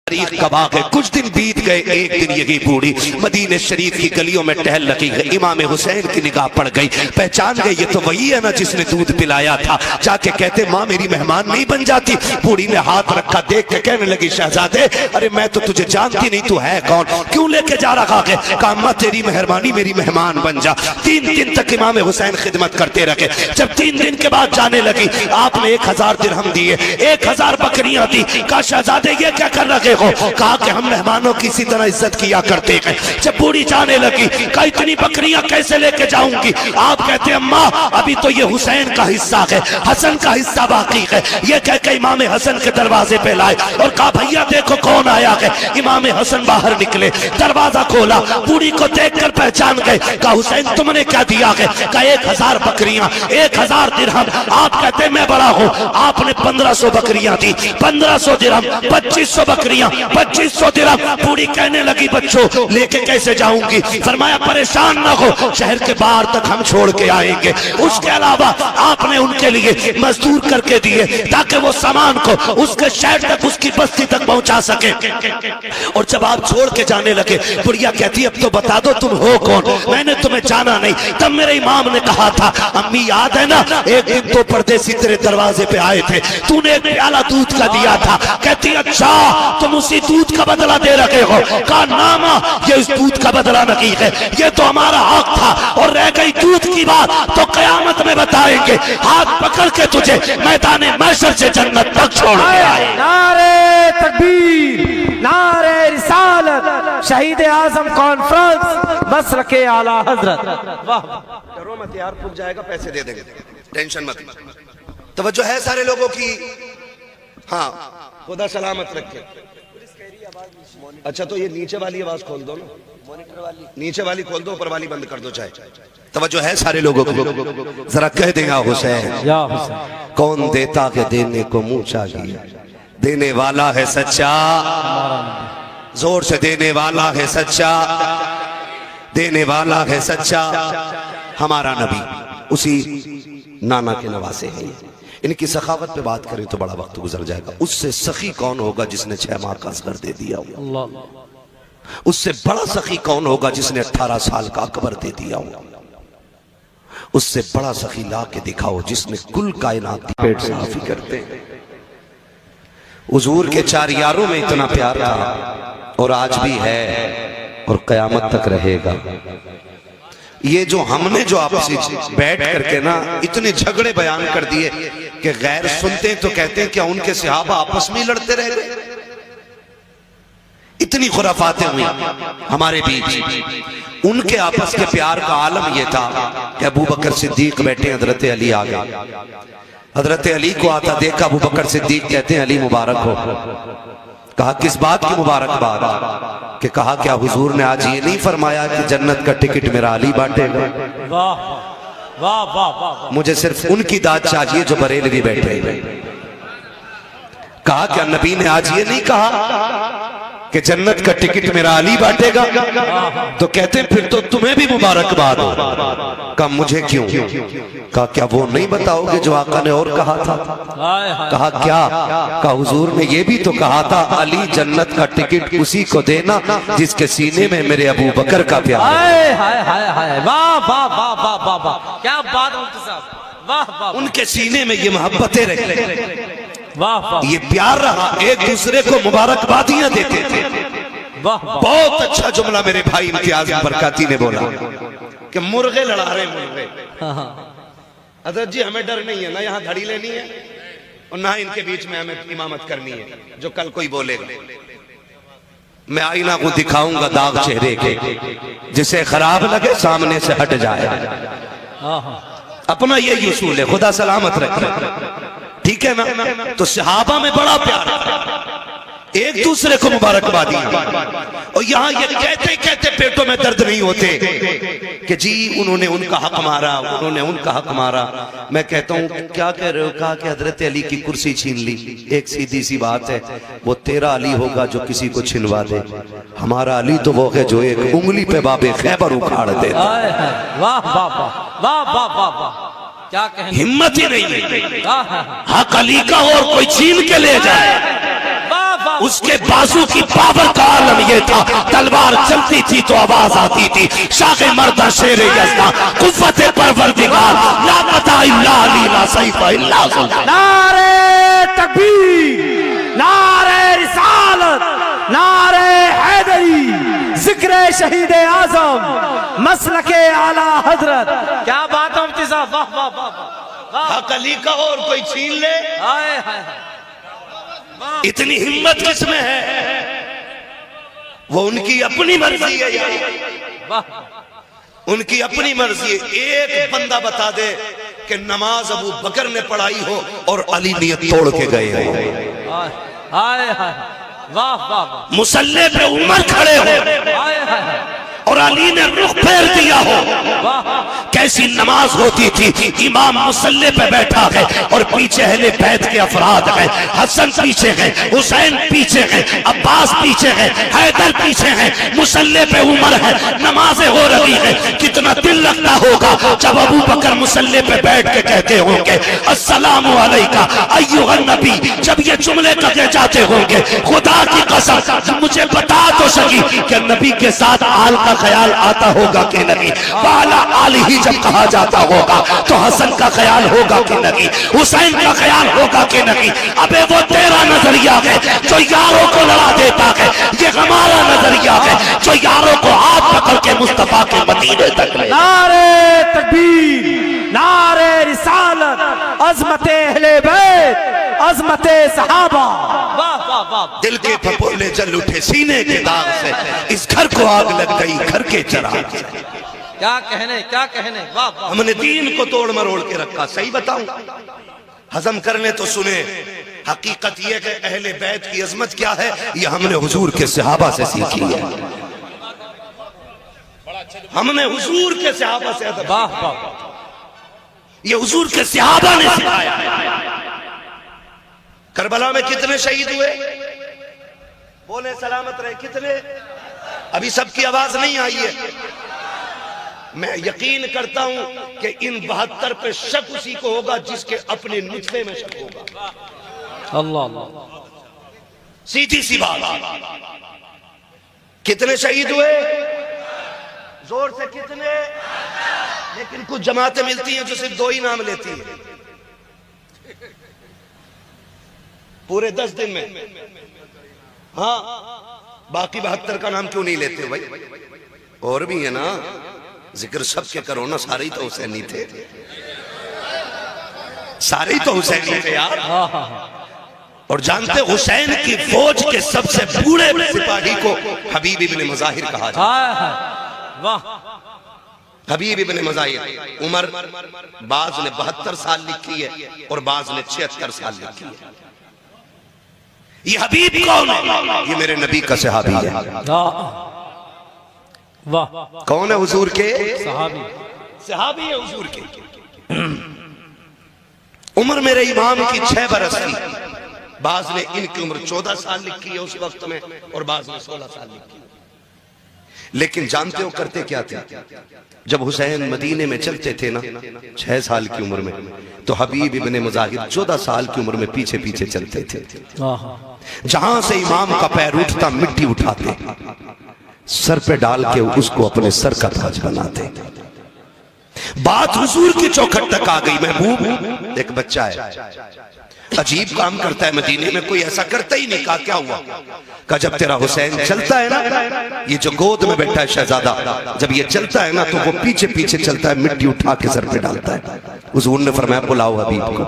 तारीख कबा है। कुछ दिन बीत गए, एक दिन यही बूढ़ी मदीने शरीफ की गलियों में टहल लगी है। इमाम हुसैन की निगाह पड़ गई, पहचान गई ये तो वही है ना जिसने दूध पिलाया था। जाके कहते माँ मेरी मेहमान नहीं बन जाती। बूढ़ी ने हाथ रखा, देख के कहने लगी शहजादे अरे मैं तो तुझे जानती नहीं, तू है कौन, क्यों लेके जा रखा है? कहा अम्मा तेरी मेहरबानी, मेरी मेहमान बन जा। 3 दिन तक इमाम हुसैन खिदमत करते रहे। जब 3 दिन के बाद जाने लगी, आपने 1000 दिरहम दिए, 1000 बकरियां दी। कहा शहजादे ये क्या कर रहे हो? कहा कि हम मेहमानों की इसी तरह इज्जत किया करते हैं। जब बूढ़ी जाने लगी, कहा इतनी बकरियां कैसे लेके जाऊंगी? आप कहते अम्मा अभी तो ये हुसैन का हिस्सा है, हसन का हिस्सा बाकी है। ये कह के इमाम हसन के दरवाजे पे लाए और कहा भैया देखो कौन आया है। इमाम हसन बाहर निकले, दरवाजा खोला, बूढ़ी को देखकर पहचान गए। कहा हुसैन तुमने क्या दिया है? कहा 1000 बकरियां, 1000 दिरहम। आप कहते मैं बड़ा हूं, आपने 1500 बकरियां दी, 1500 दिरहम, 2500 बकरियां, 2500 दिरहम। बूढ़ी कहने लगी बच्चों लेके कैसे जाऊंगी? फरमाया परेशान ना हो, शहर के बाहर तक हम छोड़ के आएंगे। उसके अलावा आपने उनके लिए मजदूर करके दिए ताकि वो सामान को उसके शहर तक, उसकी बस्ती तक पहुंचा सके। और जब आप छोड़ के जाने लगे, बुढ़िया कहती अब तो बता दो तुम हो कौन, मैंने तुम्हें जाना नहीं। तब मेरे इमाम ने कहा था अम्मी याद है ना एक दिन तो परदेसी तेरे दरवाजे पे आए थे, तूने एक प्याला दूध का दिया था। कहती अच्छा तुम उसी दूध का बदला दे रहे हो? कहा ना मां ये इस दूध का बदला नहीं है, ये तो हमारा हक था। और रह गई दूध की बात तो कयामत में बताएंगे, हाथ पकड़ के तुझे मैदाने महशर से जन्नत तक छोड़ के आए। नारे तकबीर, नारे रिसालत, शहीद आजम कॉन्फ्रेंस, मसलके आला हजरत। वाह डरो मत यार, पुग जाएगा, पैसे दे देंगे, टेंशन मत। तवज्जो है सारे लोगों की? हाँ खुदा सलामत रखे। अच्छा तो ये नीचे वाली आवाज खोल दो ना, मॉनिटर वाली नीचे वाली खोल दो, ऊपर वाली बंद कर दो चाहे। तवज्जो है सारे लोगों को? जरा कह देगा हुसैन कौन देता है देने को मुंह चाहिए, देने वाला है सच्चा, जोर से देने वाला है सच्चा, देने वाला है सच्चा। हमारा नबी उसी नाना के नवासे हैं। इनकी सखावत पे बात करें तो बड़ा वक्त गुजर जाएगा। उससे सखी कौन होगा जिसने 6 माह का असगर दे दिया हो? उससे बड़ा सखी कौन होगा जिसने 18 साल का अकबर दे दिया हो? उससे बड़ा सखी ला के दिखाओ जिसने कुल कायनात की पेट साफी करते हैं। हुजूर के 4 यारों में इतना प्यार था और आज भी है और कयामत तक रहेगा। ये जो हमने जो आपसे बैठ करके ना इतने झगड़े बयान कर दिए कि गैर सुनते तो कहते हैं क्या उनके सहाबा आपस में लड़ते रह गए? इतनी खुराफातें हुई हमारे बीच। उनके आपस के प्यार का आलम यह था कि अबू बकर सिद्दीक बैठे, हजरत अली आ गए। हजरत अली को आता देखा अबू बकर सिद्दीक कहते हैं अली मुबारक हो। कहा किस बात की मुबारकबाद? कि कहा क्या हुजूर ने आज ये नहीं फरमाया कि जन्नत का टिकट मेरा अली बांटेगा? वाह वाह वाह वाह। मुझे सिर्फ उनकी दाद चाहिए जो बरेलवी बैठे हुए। कहा क्या नबी ने आज ये नहीं कहा कि जन्नत का टिकट मेरा अली बांटेगा? तो कहते फिर तो तुम्हें भी मुबारकबाद हो। कहा मुझे क्यों? कहा क्या वो नहीं बताओगे जो आका ने और कहा था? कहा क्या? कहा हुजूर ने ये भी तो कहा था अली जन्नत का टिकट उसी को देना जिसके सीने में मेरे अबू बकर का प्यार है। वाह वाह वाह वाह वाह वाह, क्या बात मुफ्ती साहब, वाह वाह। उनके सीने में ये मोहब्बतें रही, वाह वाह, ये प्यार रहा, एक दूसरे को मुबारकबादियां देते थे। वाह। बहुत अच्छा जुमला मेरे भाई इम्तियाज बरकाती ने बोला कि मुर्गे लड़ा रहे मुर्गे। हजरत जी हमें डर नहीं है, ना यहाँ घड़ी लेनी है और ना इनके बीच में हमें इमामत करनी है जो कल कोई बोलेगा। मैं आईना को दिखाऊंगा दाग चेहरे के, जिसे खराब लगे सामने से हट जाए। अपना यही उसूल है, खुदा सलामत रखे। ठीक है ना? तो सहाबा में बड़ा प्यार, एक दूसरे को मुबारकबादी। और यहाँ ये कहते कहते पेटों में दर्द नहीं होते कि जी उन्होंने उनका हक मारा, उन्होंने उनका हक मारा। मैं कहता हूँ क्या कह रहे हो? कहा कि हजरत अली की कुर्सी छीन ली। एक सीधी सी बात है, वो तेरा अली होगा जो किसी को छिनवा दे। हमारा अली तो वो है जो एक उंगली पे बाबे खैबर उखाड़ दे। वाह वाह वाह वाह वाह वाह, क्या कहें, हिम्मत ही नहीं है हक अली का और कोई छीन के ले जाए। वाह वाह उसके बाजू की पावर का आलम यह था, तलवार चलती थी तो आवाज आती थी, शागे मर्दा शेर यज़दा कुव्वत परवरदिगार ला पता इल्ला अली ला सैफ़ इल्ला सुल्तान। नारे तकबीर, नारे रिसालत, नारे हैदरी, जिक्र शहीद आजम, मसलके आला हजरत। क्या बात है मुफ्ती साहब, वाह वाह वाह वाह। हक अली का और कोई छीन ले, हाय हाय, इतनी हिम्मत किसमें है? वो उनकी अपनी मर्जी है यार, वाह। उनकी अपनी मर्जी है। एक बंदा बता दे कि नमाज अबू बकर ने पढ़ाई हो और अली नियत तोड़ के गए हो, हाय हाय, वाह वाह वाह। मुसल्ले पे उमर खड़े हो हाय हाय, और अली ने रुख फेर दिया हो। कैसी नमाज होती थी, इमाम मुसल्ले पे बैठा है और पीछे अहले बैत के अफराद हैं, हसन पीछे है, हुसैन पीछे है, अब्बास पीछे है, हैदर पीछे है, मुसल्ले पे उमर है, नमाजें हो रही है। कितना दिल लगता होगा जब अबू बकर मुसल्ले पे बैठ के कहते होंगे अस्सलामु अलैका अय्युहन नबी, जब ये जुमले कहे जाते होंगे, खुदा की कसम मुझे बता तो सकी कि नबी के साथ आल का ख्याल आता होगा कि नहीं? वाला आली ही जब कहा जाता होगा तो हसन का ख्याल होगा कि नहीं? हुसैन का ख्याल होगा कि नहीं? अबे वो तेरा नजरिया है जो यारों को लड़ा देता है, ये हमारा नजरिया है जो यारों को हाथ पकड़ के मुस्तफा के मदीने तक ले। नारे तकबीर, नारे रिसालत, अज़मते अहले बैत, अज़मते सहाबा। वाह वाह वाह। दिल के फपोले जल उठे सीने के दाग से, इस घर को आग लग गई घर के चिराग से। क्या कहने, क्या कहने, वाह वाह। हमने दीन को तोड़ मरोड़ के रखा। सही बताऊं, हजम करने तो सुने, हकीकत यह कि अहले बैत की अजमत क्या है ये हमने हुजूर के सहाबा से सीखी है। हमने हुजूर के सहाबा से अदब, वाह वाह। ये हुजूर के सहाबा ने सिखाया। करबला में कितने शहीद हुए? बोले सलामत रहे, कितने? अभी सबकी आवाज नहीं आई है। मैं यकीन करता हूं कि इन 72 पे शक उसी को होगा जिसके अपने नुत्फे में शक होगा। अल्लाह अल्लाह। सीधी सी बात। कितने शहीद हुए? जोर से कितने? लेकिन कुछ जमातें मिलती हैं जो सिर्फ 2 ही नाम लेती हैं पूरे 10 दिन में। हाँ, बाकी 72 का नाम क्यों नहीं लेते भाई? और भी है ना, जिक्र सबके करो ना। सारे ही तो हुसैनी थे, सारे ही तो हुसैनी थे यार। और जानते हुसैन की फौज के सबसे बूढ़े सिपाही को हबीब इब्ने मुजाहिर कहा जाता है। वाह। हबीब इब्ने मुजाहिर। उमर बाज ने 72 साल लिखी है और बाज ने 76 साल लिखी है। ये हबीब कौन है? ये मेरे नबी का सहाबी है। वाह। कौन है? हुजूर के सहाबी, सहाबी है हुजूर के। उम्र मेरे इमाम की 6 बरस थी। बाज ने इनकी उम्र 14 साल लिखी है उस वक्त में और बाज ने 16 साल लिखी है। लेकिन जानते हो करते क्या थे? जब हुसैन मदीने में चलते थे ना 6 साल की उम्र में, तो हबीब इब्ने मुजाहिर 14 साल की उम्र में पीछे पीछे चलते थे। जहां से इमाम का पैर उठता मिट्टी उठाते, सर पे डाल के उसको अपने सर का ताज बनाते। बात हुजूर की चौखट तक आ गई। महबूब एक बच्चा है, अजीब काम करता है मदीने में, कोई ऐसा करता ही नहीं। कहा क्या हुआ? कहा जब तेरा हुसैन चलता है ना, ये जो गोद में बैठा है शहजादा, जब ये चलता है ना तो वो पीछे पीछे चलता है, मिट्टी उठा के सर पे डालता है। हुजूर ने फरमाया बुलाओ हबीब को,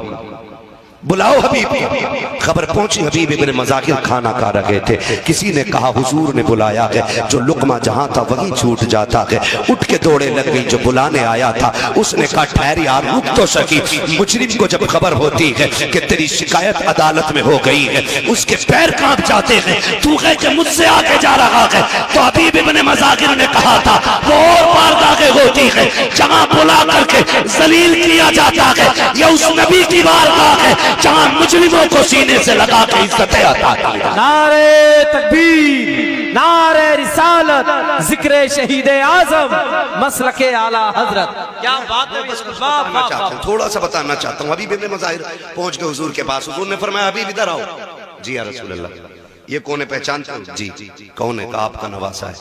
बुलाओ हबीब को। खबर पहुंची, हबीब इब्ने मुजाहिर खाना खा रहे थे। किसी ने कहा हुजूर ने बुलाया है। जो लुकमा जहां था वहीं छूट जाता है। उठ के दौड़े लग गई जो बुलाने आया था। उसने कहा ठहर यार, रुक तो सकी। मुजरिम को जब खबर होती है कि तेरी शिकायत अदालत में हो गई है, उसके पैर कांप जाते हैं। तू कह के मुझसे आगे जा रहा है। तो हबीब इब्ने मुजाहिर ने कहा था वो और बारगाहें होती है जहां बुला करके जलील किया जाता है। यह उस नबी की बारगाह है जहां मुजरिमों को सीने से लगा के इज्जतें अता की। नारे तकबीर, नारे रिसालत, जिक्र शहीद आजम, मसलके आला हजरत। क्या बात है। थोड़ा सा बताना चाहता हूँ। हबीब इब्ने मुजाहिर पहुंच गए हुजूर के पास। हुजूर ने फरमाया हबीब इधर आओ। जी या रसूल अल्लाह। ये कौन है, पहचानते हो? जी। कौन है? कहा आपका नवासा है,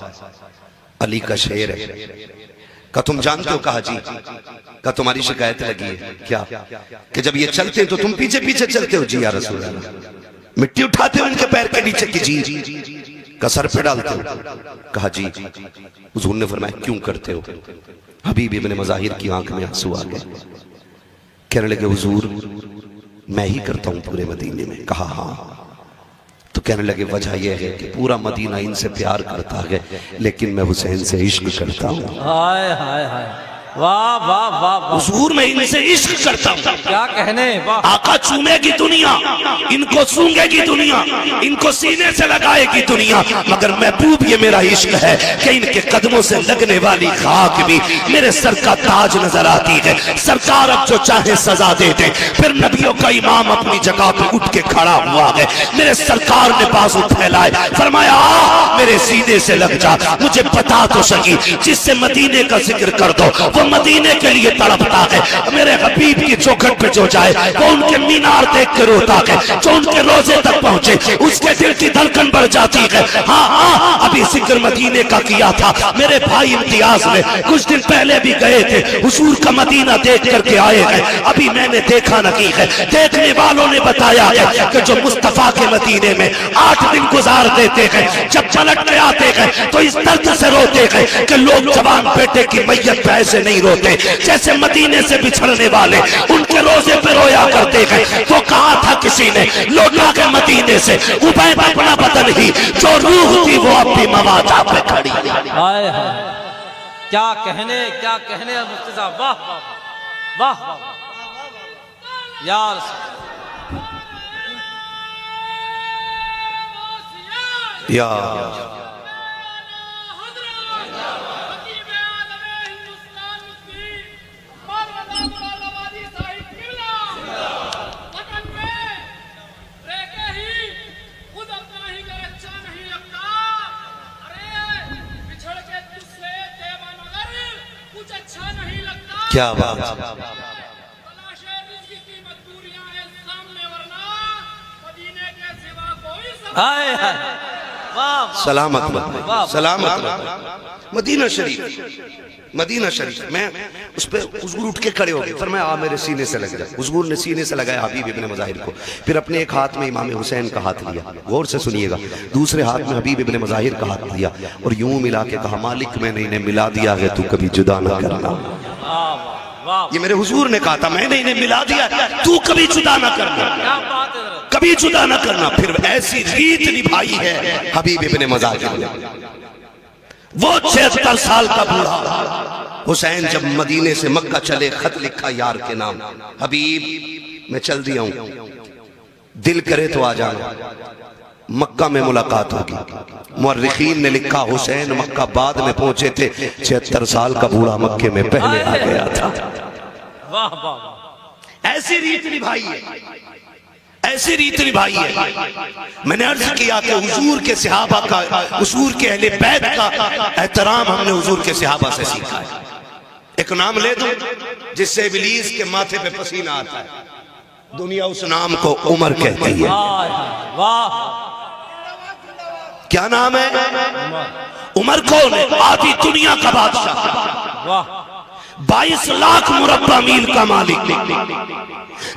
अली का शेर है। का तुम जानते हो? कहा जी। का तुम्हारी शिकायत लगी है क्या कि जब ये चलते तो तुम पीछे पीछे चलते हो? जी या रसूल अल्लाह। मिट्टी उठाते हो उनके पैर के नीचे की? जी। का सर पे डालते हो? कहा जी। हुजूर ने फरमाया क्यों करते हो? हबीब इब्ने मज़ाहिर की आंख में आंसू आ गए। कहने लगे हुजूर मैं ही करता हूं पूरे मदीने में। कहा हाँ। तो कहने लगे वजह यह है कि पूरा मदीना इनसे प्यार करता है लेकिन मैं हुसैन से इश्क करता हूँ। हाय हाय हाय, वाह वाह वाह वाह। हुजूर मैं इनसे इश्क करता हूँ। क्या कहने, वाह। आका चूमेगी दुनिया, इनको सूंघेगी दुनिया, इनको सीने से लगाएगी दुनिया, मगर महबूब ये मेरा इश्क है कि इनके कदमों से लगने वाली खाक भी मेरे सर का ताज नजर आती है। सरकार अब जो चाहे सजा दे दे। फिर नबियों का इमाम अपनी जगह पे उठ के खड़ा हुआ है। मेरे सरकार ने बाजू फैलाए, फरमाया मेरे सीने से लग जा, मुझे बता तो सकी जिससे मदीने का जिक्र कर दो वो मदीने के लिए तड़पता है। मेरे हबीब की चौखट पे जो जाए वो उनके मीनार देख कर रोता है, जो उनके रोजे तक पहुंचे उसके दिल की धड़कन बढ़ जाती है। हाँ हाँ, अभी जिक्र मदीने का किया था। मेरे भाई इम्तियाज ने कुछ दिन पहले भी गए थे, हुजूर का मदीना देख करके आए हैं। अभी मैंने देखा नहीं है, देखने वालों ने बताया है कि जो मुस्तफा के मदीने में 8 दिन गुजार देते हैं, जब पलट के आते हैं तो इस दर्द से रोते हैं कि लोग जवान बेटे की मैयत पे ऐसे नहीं रोते जैसे मदीने से बिछड़ने वाले उनके रोजे पे रोया करते हैं। तो कहा था किसी ने लौटा के मदीने से उबैद अपना बदन ही, जो रूह थी वो अब भी मवाजा पे खड़ी है। हाय हाय, क्या कहने, क्या कहने मुफ्ती साहब, वाह वाह वाह वाह यार। या क्या बात। हाय हाय, वाह। सलामत सलामत। मदीना शरीफ, मदीना शरीफ। मैं उस पर हुजूर उठ के खड़े हो गए, फरमाया आ मेरे सीने से लग जा। हुजूर ने सीने से लगाया हबीब इब्ने मज़ाहिर को, फिर अपने एक हाथ में इमाम हुसैन का हाथ लिया, गौर से सुनिएगा, दूसरे हाथ में हबीब इब्ने मज़ाहिर का हाथ लिया और यूं मिला के कहा मालिक मैंने इन्हें मिला दिया है, तू कभी जुदा ना करना। ये मेरे हुजूर ने कहा था, मैंने इन्हें मिला दिया, तू कभी जुदा ना करना, कभी जुदा ना करना। फिर ऐसी रीत निभाई है हबीब इब्ने मज़ाहिर ने। वो 76 साल का बूढ़ा हुसैन जब मदीने से मक्का चले, खत लिखा यार के नाम, हबीब मैं चल दिया हूं, दिल करे तो आ जाना, मक्का में मुलाकात होगी। मुअर्रिखीन ने लिखा हुसैन मक्का बाद में पहुंचे थे, 76 साल का बूढ़ा मक्के में पहले आ गया था। वाह वाह, ऐसी रीत निभाई है, ऐसी रीत निभाई है। मैंने अर्ज किया कि हुजूर के सहाबा का, हुजूर के अहले बैत का एहतराम हमने हुजूर के सहाबा से सीखा है। एक नाम ले दो जिससे इब्लीस के माथे पे पसीना आता है, दुनिया उस नाम को उमर कहती है। वाह, क्या नाम है? उमर कौन है? आधी दुनिया का बादशाह, वाह, 22 लाख मुरब्बा मील का मालिक।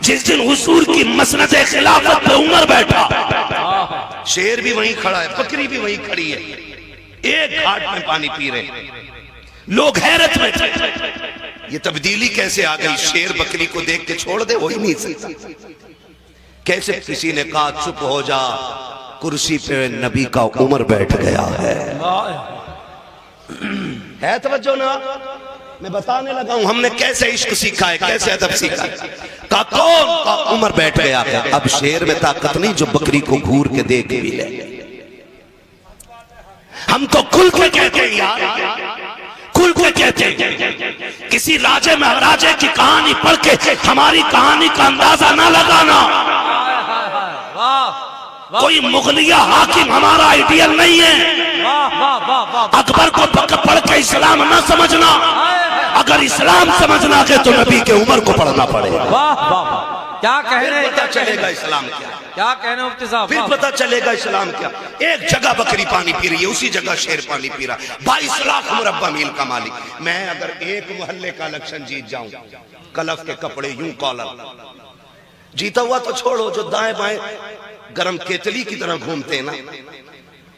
जिस दिन हुजूर की मसनद खिलाफत पे उमर बैठा, शेर भी वहीं खड़ा है, बकरी भी वहीं खड़ी है, एक घाट में पानी पी रहे, लोग हैरत में थे ये तब्दीली कैसे आ गई? शेर बकरी को देख के छोड़ दे, हो ही नहीं सकता। कैसे? किसी ने कहा चुप हो जा, कुर्सी पे नबी का उमर बैठ गया है तवज्जो ना? मैं बताने लगा हूं हमने कैसे इश्क सीखा है, कैसे अदब सीखा है। का कौन? का उमर बैठ गया है। अब शेर में ताकत नहीं जो बकरी को घूर के देख भी ले। हम तो खुल के कहते हैं यार, खुल के कहते हैं। किसी राजे महाराजे की कहानी पढ़ के हमारी कहानी का अंदाजा ना लगाना। कोई मुगलिया हाकिम हमारा आइडियल नहीं है। अकबर को पढ़ के इस्लाम ना समझना, अगर इस्लाम समझना है तो नबी के उमर को पढ़ना पड़ेगा। क्या कहने, फिर पता चलेगा इस्लाम क्या, क्या कहने मुफ्ती साहब, फिर पता चलेगा इस्लाम क्या। एक जगह बकरी पानी पी रही है, उसी जगह शेर पानी पी रहा, 22 लाख मुरब्बा मील का मालिक। मैं अगर एक मोहल्ले का इलेक्शन जीत जाऊं, कलफ के कपड़े यूं कॉलर, जीता हुआ तो छोड़ो, जो दाएं बाएं गरम केतली की तरह घूमते हैं ना,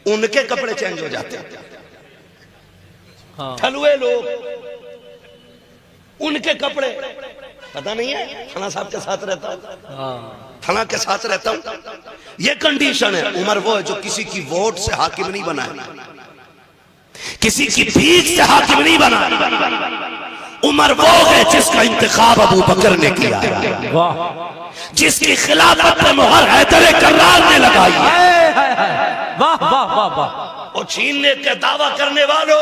उनके कपड़े चेंज हो जाते हैं। ठलुए लोग, उनके कपड़े, पता नहीं है, थाना साहब के साथ रहता हूं, थाना के साथ रहता हूं। ये कंडीशन है। उमर वो है जो किसी की वोट से हाकिम नहीं बना, किसी की भीख से हाकिम नहीं बना। उमर वो है जिसका इंतखाब अबू बकर ने किया, जिसकी खिलाफत पे मुहर हैदर कर्रार ने लगाई है। वाह वाह वाह वाह। और छीनने का दावा करने वालों,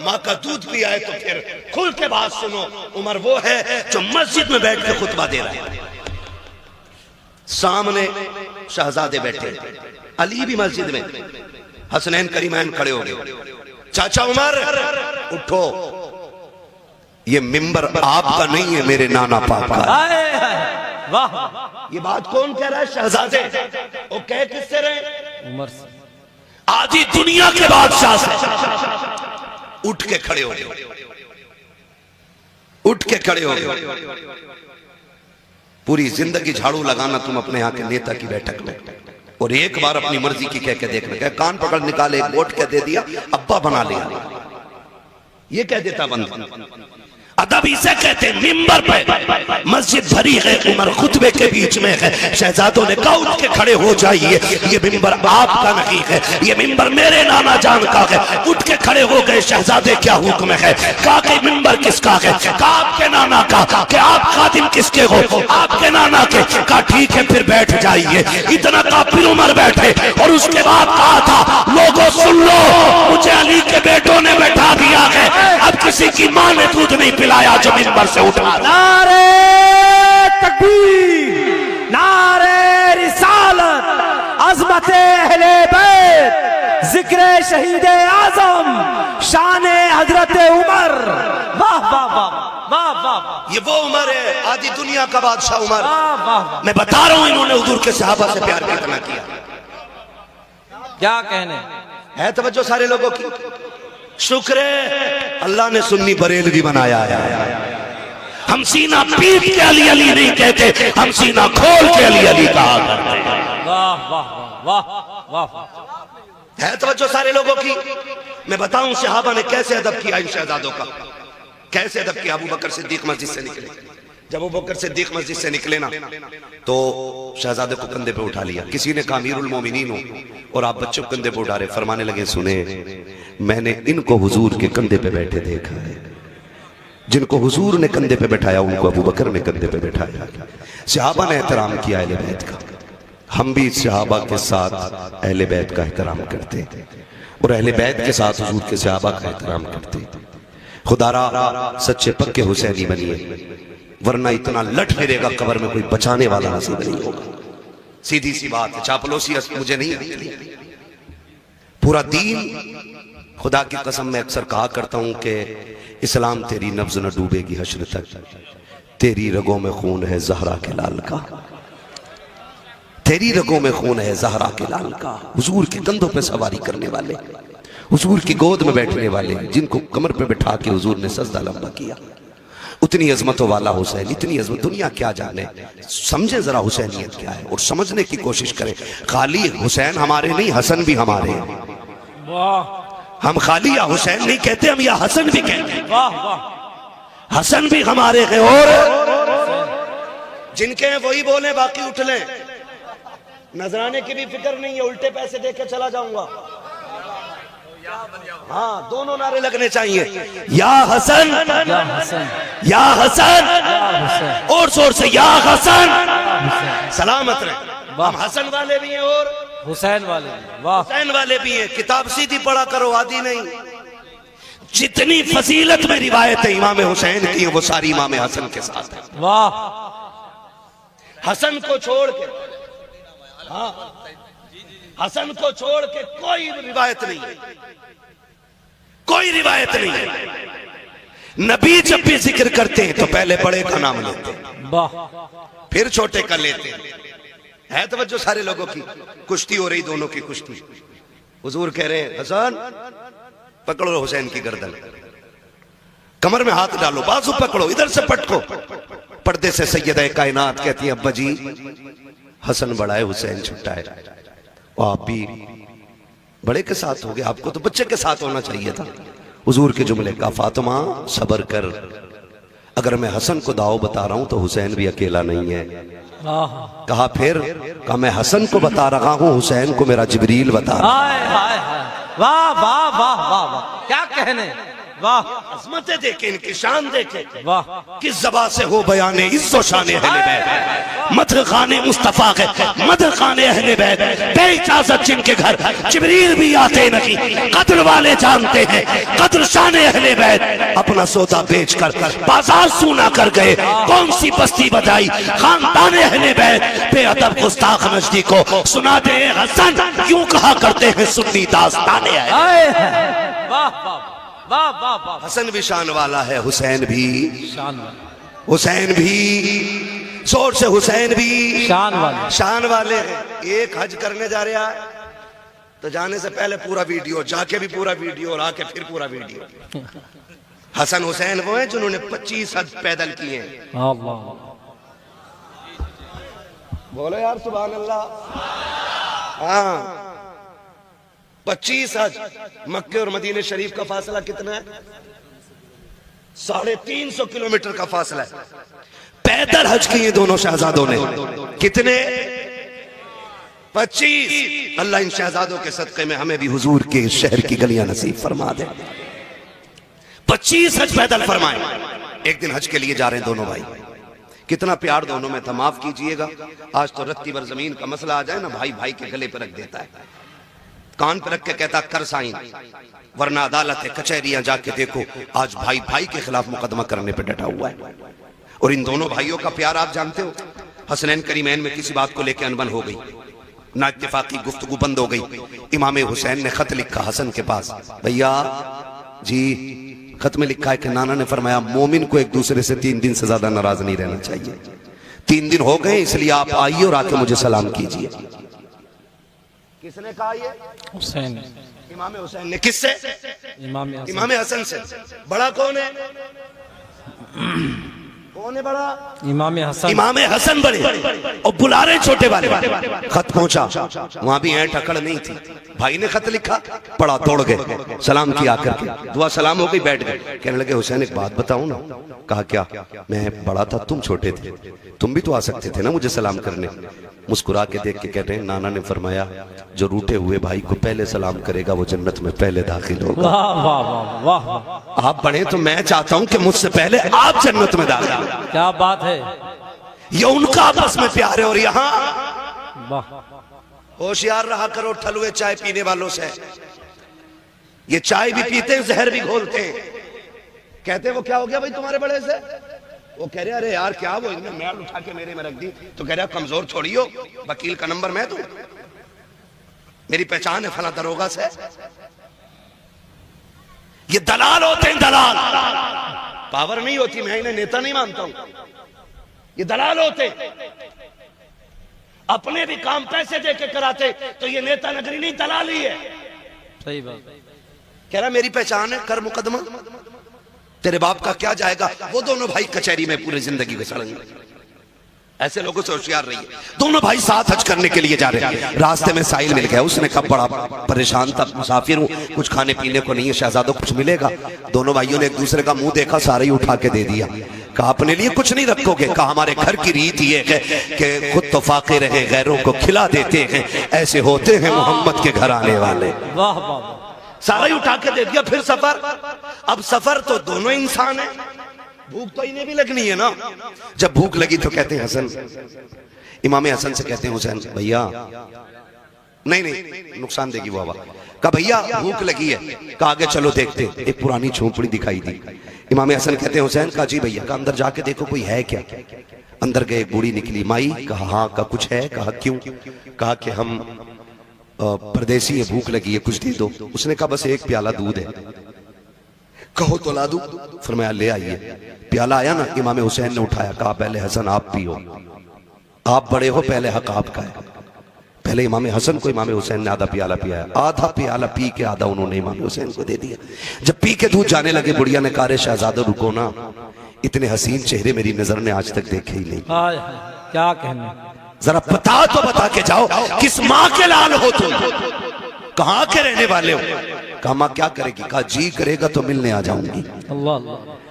माँ का दूध पिया है तो फिर खुल के बात सुनो। उमर वो है जो मस्जिद में बैठ के खुतबा दे रहा है, सामने शहजादे बैठे, अली भी मस्जिद में, हसनैन करीमैन खड़े हो गए। चाचा उमर उठो, ये मिंबर आपका नहीं है, मेरे नाना पाक का। वाह, ये बात कौन कह रहा है? शहजादे। वो कह किससे रहे? उमर से। आधी दुनिया के बादशाह से। उठ के खड़े हो गए, उठ के खड़े हो गए। पूरी जिंदगी झाड़ू लगाना तुम अपने यहाँ के नेता की बैठक में, और एक बार अपनी मर्जी की कह के देखना, क्या कान पकड़ निकाले, एक वोट कह दे दिया, अब्बा बना लिया, ये कह देता बंद। अदब इसे कहते हैं। मिंबर पे मस्जिद भरी है, उमर खुतबे के बीच में है, शहजादों ने कहा उठ के खड़े हो जाइए, ये मिंबर आपका नहीं है, ये मिंबर मेरे नाना जान का है। उठ के खड़े हो गए शहजादे, क्या हुक्म है? कहा कि मिंबर किसका है? कहा आपके नाना का। कि आप खादिम किसके हो? आपके नाना के। कहा ठीक है फिर बैठ जाइए। इतना कहा फिर उमर बैठे, और उसके बाद कहा था लोगों सुन लो, मुझे अली के बेटों ने बैठा दिया है, अब किसी की मां ने दूध नहीं लाया जो मिंबर से उठा। नारे तकबीर, नारे रिसालत, अज़मते अहले बैत, जिक्र शहीद आज़म, शाने हजरत उमर। वाह वाह वाह वाह वाह। ये वो उमर है, आधी दुनिया का बादशाह उमर। वाह वाह। मैं बता रहा हूं इन्होंने हुजूर के सहाबा से प्यार कितना किया। क्या कहने है तवज्जो सारे लोगों की? शुक्र है अल्लाह ने सुन्नी बरेलवी बनाया है। हम सीना पीट के अली अली नहीं कहते, हम सीना खोल के अली अली कहा करते हैं। वाह वाह वाह वाह। है तवज्जो सारे लोगों की? मैं बताऊं सहाबा ने कैसे अदब किया इन शहजादों का, कैसे अदब किया। अबू बकर सिद्दीक मस्जिद से निकले, जब अबू बकर सिद्दीक मस्जिद से निकले ना, तो शहजादे को कंधे पे उठा लिया। किसी ने कहा अमीरुल मोमिनीन हो और आप बच्चों को कंधे पे उठा रहे। फरमाने लगे सुने, मैंने इनको हुजूर के कंधे पे बैठे देखा है, जिनको हुजूर ने कंधे पे बैठाया उनको अबू बकर ने कंधे पे बैठाया। सहाबा ने एहतराम किया अहले बैत का। हम भी सहाबा के साथ अहले बैत का एहतराम करते और अहले बैत के साथ हुजूर के सहाबा का एहतराम करते। खुदारा सच्चे पक्के हुसैनी बनिए, वरना इतना लट फिरेगा कब्र में कोई बचाने वाला नसीब नहीं होगा। सीधी सी बात है, चापलूसी मुझे नहीं आती। पूरा दीन, खुदा की कसम मैं अक्सर कहा करता हूं कि इस्लाम तेरी नब्ज न डूबेगी हश्र तक, तेरी रगों में खून है ज़हरा के लाल का, तेरी रगों में खून है ज़हरा के लाल का। हुजूर के कंधों पे सवारी करने वाले, हुजूर की गोद में बैठने वाले, जिनको कमर पे बैठा के हुजूर ने सजदा लंबा किया, उतनी अजमतों वाला हुसैन, इतनी अजमत दुनिया क्या जाने। समझे जरा हुसैनियत क्या है और समझने की कोशिश करें। खाली हुसैन हमारे नहीं, हसन भी हमारे हैं। हम खाली या हुसैन नहीं कहते, हम या हसन भी कहते हैं। वाह वाह। हसन भी हमारे हैं, और जिनके हैं वही बोले, बाकी उठ लें। नजराने की भी फिक्र नहीं है, उल्टे पैसे देके चला जाऊंगा। हाँ, दोनों नारे लगने चाहिए, या हसन या हसन, या हसन, और जोर से या हसन। सलामत रहे। हम हसन वाले भी हैं और हुसैन वाले। वाह, हुसैन वाले भी हैं। किताब सीधी पढ़ा करो, आदि नहीं। जितनी फजीलत में रिवायत है इमाम हुसैन की, वो सारी इमाम हसन के साथ है। वाह। हसन को छोड़ के, हाँ, हसन को छोड़ के कोई रिवायत नहीं है, कोई रिवायत नहीं है। नबी जब भी जिक्र करते हैं तो पहले बड़े का नाम लेते हैं, वाह फिर छोटे का लेते हैं। है तवज्जो सारे लोगों की। कुश्ती हो रही, दोनों की कुश्ती। हुजूर कह रहे हैं हसन पकड़ो हुसैन की गर्दन, कमर में हाथ डालो, बाजू पकड़ो, इधर से पटको। पर्दे से सैयदा कायनात कहती है अब्बा जी हसन बड़ा है, हुसैन छोटा है। और आप भी बड़े के साथ हो गए, आपको तो बच्चे के साथ होना चाहिए था। हुजूर के जुमले का फातिमा सबर कर, अगर मैं हसन को दाव बता रहा हूं तो हुसैन भी अकेला नहीं है। कहा फिर, कहा मैं हसन को बता रहा हूं, हुसैन को मेरा जिब्रील बता रहा। हाय हाय हाय, वाह वाह वाह वाह वाह, क्या कहने, वाह अजमतें देखे, इनकी शान देखे, वाह। किस जबा से हो बयाने इज्जो शान अहले बैत, मदह खाने मुस्तफा के, मदह खाने अहले बैत, बेइजाजत जिनके घर जिब्रील भी आते नहीं, कद्र वाले जानते हैं कद्र शान अहले बैत। अपना सौदा बेचकर बाजार सूना कर गए, कौन सी बस्ती बजाई खानदान अहले बैत। बेअदब गुस्ताख नजदी को सुना दे हसन, यूं कहा करते हैं सुन्नी दास्ताने है। वाह वाह वाह वाह वाह, हसन भी शान वाला है, हुसैन भी शान वाले, हुसैन भी जोर से, हुसैन भी शान वाले, शान वाले हैं। एक हज करने जा रहा है तो जाने से पहले पूरा वीडियो, जाके भी पूरा वीडियो और आके फिर पूरा वीडियो। हसन हुसैन वो हैं जिन्होंने 25 हज पैदल किए हैं। बोलो यार सुभान अल्लाह। हाँ 25 हज। मक्के और मदीने शरीफ का फासला कितना है? 350 किलोमीटर का फासला है। पैदल हज किए दोनों शहजादों ने। कितने? 25। अल्लाह इन शहजादों के सदक़े में हमें भी हुजूर के शहर की गलियां नसीब फरमा दे। 25 हज पैदल फरमाए। एक दिन हज के लिए जा रहे हैं दोनों भाई। कितना प्यार दोनों में था, माफ कीजिएगा आज तो रत्ती भर जमीन का मसला आ जाए ना, भाई भाई के गले पर रख देता है, कान पर रख के कहता कर साइन, वरना अदालत कचहरियां जाके देखो आज भाई भाई के खिलाफ मुकदमा करने पर डटा हुआ है। और इन दोनों भाइयों का प्यार आप जानते हो। हसनैन करीमैन में किसी बात को लेकर अनबन हो गई, ना इत्तेफाकी गुफ्तगू बंद हो गई। इमाम हुसैन ने खत लिखा हसन के पास, भैया जी खत में लिखा है कि नाना ने फरमाया मोमिन को एक दूसरे से 3 दिन से ज्यादा नाराज नहीं रहना चाहिए। 3 दिन हो गए इसलिए आप आइए और आके मुझे सलाम कीजिए। किसने कहा ये? हुसैन, इमाम हुसैन ने। किससे? इमाम हसन से। बड़ा कौन है? कौन है बड़ा? इमाम हसन। इमाम हसन बड़े और बुला रहे छोटे वाले। खत पहुंचा, वहां भी ऐट अकड़ नहीं थी। भाई ने खत लिखा, पढ़ा, दौड़ गए, सलाम किया करके, दुआ सलाम हो गई, बैठ गए। कहने लगे हुसैन एक बात बताऊं ना? कहा क्या? मैं बड़ा था, तुम छोटे थे, तुम भी तो आ सकते थे ना मुझे सलाम करने। मुस्कुरा के देख के कह रहे हैं नाना ने फरमाया जो रूठे हुए भाई को पहले सलाम करेगा वो जन्नत में पहले दाखिल होगा। वाह वाह वाह वाह। आप बड़े तो मैं चाहता हूं कि मुझसे पहले आप जन्नत में दाखिल। क्या बात है। ये उनका आपस में प्यार है। और यहाँ होशियार रहा करो ठलुए चाय पीने वालों से। ये चाय भी पीते हैं, जहर भी घोलते हैं। कहते वो क्या हो गया भाई तुम्हारे बड़े से? वो कह रहे अरे यार क्या वो इन्हें मैल उठा के मेरे में रख दी। तो कह रहा कमजोर थोड़ी हो, वकील का नंबर मैं दूं, मेरी पहचान है फला दरोगा से। ये दलाल होते हैं, दलाल। पावर नहीं होती, मैं इन्हें नेता नहीं मानता हूं। ये दलाल होते, अपने भी काम पैसे दे के कराते, तो ये नेता नगरी नहीं दलाली है। सही बात। कह रहा मेरी पहचान है, कर मुकदमा, तेरे बाप का क्या जाएगा। वो दोनों भाई कचहरी में पूरी जिंदगी गुजारेंगे। ऐसे लोगों से होशियार रहिए। दोनों भाई साथ हज करने के लिए जा रहे हैं। रास्ते में साहिल मिल गया। उसने कहा बड़ा परेशान था, मुसाफिर हूं, कुछ खाने पीने को नहीं है, शहजादों कुछ मिलेगा? दोनों भाइयों ने एक दूसरे का मुंह देखा, सारे ही उठा के दे दिया। कहा अपने लिए कुछ नहीं रखोगे? कहा हमारे घर की रीत ये है कि खुद तो फाके रहे, गैरों को खिला देते हैं, ऐसे होते हैं मोहम्मद के घर आने वाले। वाह वाह। सारा ही उठा के दे दिया। फिर सफर। अब सफर तो दोनों इंसान है, भूख तो इन्हें भी लगनी है ना। जब भूख लगी तो कहते हैं हसन, इमाम हसन से कहते हैं हुसैन भैया, नहीं नुकसान देगी वो हवा। कहा भैया भूख लगी है। कहा आगे चलो देखते। एक पुरानी झोपड़ी दिखाई दी। इमाम हसन कहते हैं हुसैन, कहा जी भैया। कहा अंदर जाके देखो कोई है क्या। अंदर गए, एक बूढ़ी निकली। माई? कहा हाँ। कहा कुछ है? कहा क्यों? कहा कि हम परदेसी है, भूख लगी है, कुछ दे दो। उसने कहा बस एक प्याला दूध है। कहो तो ला दूं। फरमाया ले आइए। प्याला आया ना, इमाम हुसैन ने उठाया, कहा पहले हसन आप पियो, आप बड़े हो, पहले हक आपका है। पहले इमाम हसन को इमाम हुसैन ने आधा प्याला पिया, आधा प्याला पी के आधा उन्होंने इमाम हुसैन को दे दिया। जब पी के दूध जाने लगे, बुढ़िया ने कहा रे शहजादा रुको ना, इतने हसीन चेहरे मेरी नजर ने आज तक देखे ही नहीं। क्या कहने, जरा बता तो बता के जाओ, किस माँ के लाल हो तुम, कहाँ के रहने वाले हो? कहा माँ क्या करेगी? कहा जी करेगा तो मिलने आ जाऊंगी। अल्लाह।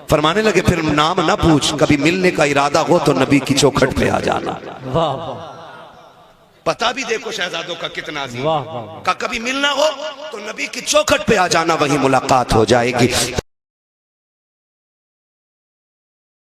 फरमाने लगे फिर नाम ना पूछ, कभी मिलने का इरादा हो तो नबी की चौखट पे आ जाना। वाह वाह। पता भी देखो शहजादों का कितना अजीम। वाह वाह। का कभी मिलना हो तो नबी की चौखट पे आ जाना, वही मुलाकात हो जाएगी।